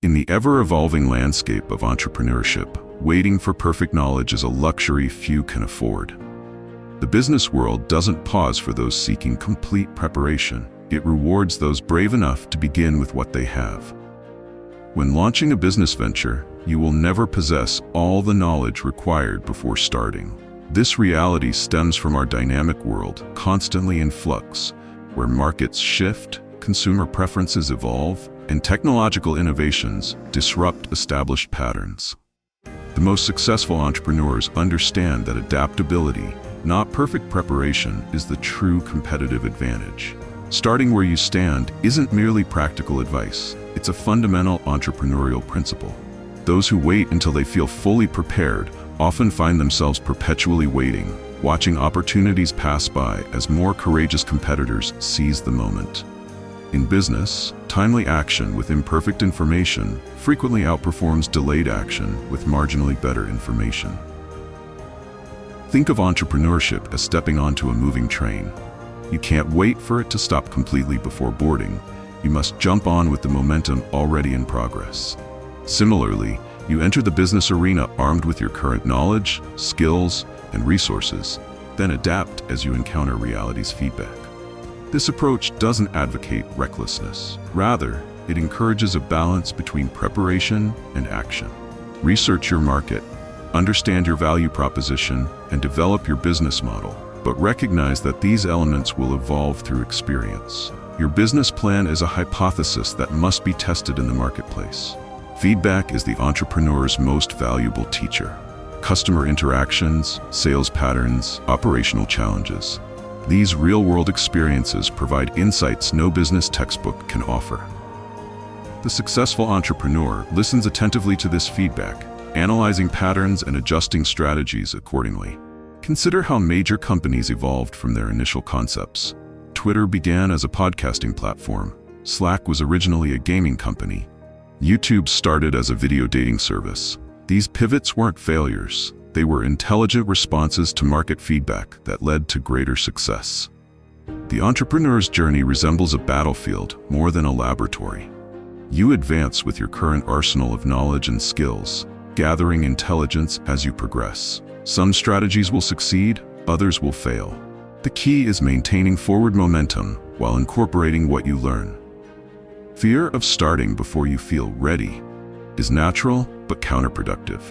In the ever-evolving landscape of entrepreneurship, waiting for perfect knowledge is a luxury few can afford. The business world doesn't pause for those seeking complete preparation. It rewards those brave enough to begin with what they have. When launching a business venture, you will never possess all the knowledge required before starting. This reality stems from our dynamic world, constantly in flux, where markets shift, consumer preferences evolve, and technological innovations disrupt established patterns. The most successful entrepreneurs understand that adaptability, not perfect preparation, is the true competitive advantage. Starting where you stand isn't merely practical advice, it's a fundamental entrepreneurial principle. Those who wait until they feel fully prepared often find themselves perpetually waiting, watching opportunities pass by as more courageous competitors seize the moment. In business, timely action with imperfect information frequently outperforms delayed action with marginally better information. Think of entrepreneurship as stepping onto a moving train. You can't wait for it to stop completely before boarding. You must jump on with the momentum already in progress. Similarly, you enter the business arena armed with your current knowledge, skills, and resources, then adapt as you encounter reality's feedback. This approach doesn't advocate recklessness. Rather, it encourages a balance between preparation and action. Research your market, understand your value proposition, and develop your business model. But recognize that these elements will evolve through experience. Your business plan is a hypothesis that must be tested in the marketplace. Feedback is the entrepreneur's most valuable teacher. Customer interactions, sales patterns, operational challenges. These real-world experiences provide insights no business textbook can offer. The successful entrepreneur listens attentively to this feedback, analyzing patterns and adjusting strategies accordingly. Consider how major companies evolved from their initial concepts. Twitter began as a podcasting platform. Slack was originally a gaming company. YouTube started as a video dating service. These pivots weren't failures. They were intelligent responses to market feedback that led to greater success. The entrepreneur's journey resembles a battlefield more than a laboratory. You advance with your current arsenal of knowledge and skills, gathering intelligence as you progress. Some strategies will succeed, others will fail. The key is maintaining forward momentum while incorporating what you learn. Fear of starting before you feel ready is natural but counterproductive.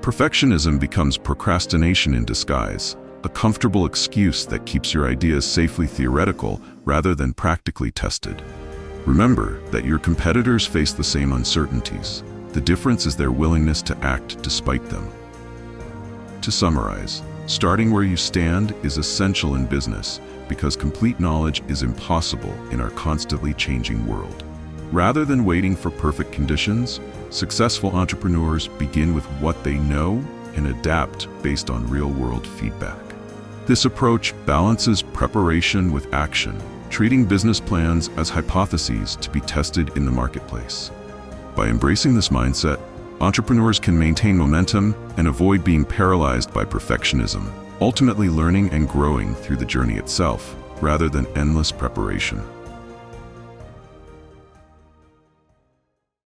Perfectionism becomes procrastination in disguise, a comfortable excuse that keeps your ideas safely theoretical rather than practically tested. Remember that your competitors face the same uncertainties. The difference is their willingness to act despite them. To summarize, starting where you stand is essential in business because complete knowledge is impossible in our constantly changing world. Rather than waiting for perfect conditions, successful entrepreneurs begin with what they know and adapt based on real-world feedback. This approach balances preparation with action, treating business plans as hypotheses to be tested in the marketplace. By embracing this mindset, entrepreneurs can maintain momentum and avoid being paralyzed by perfectionism, ultimately learning and growing through the journey itself, rather than endless preparation.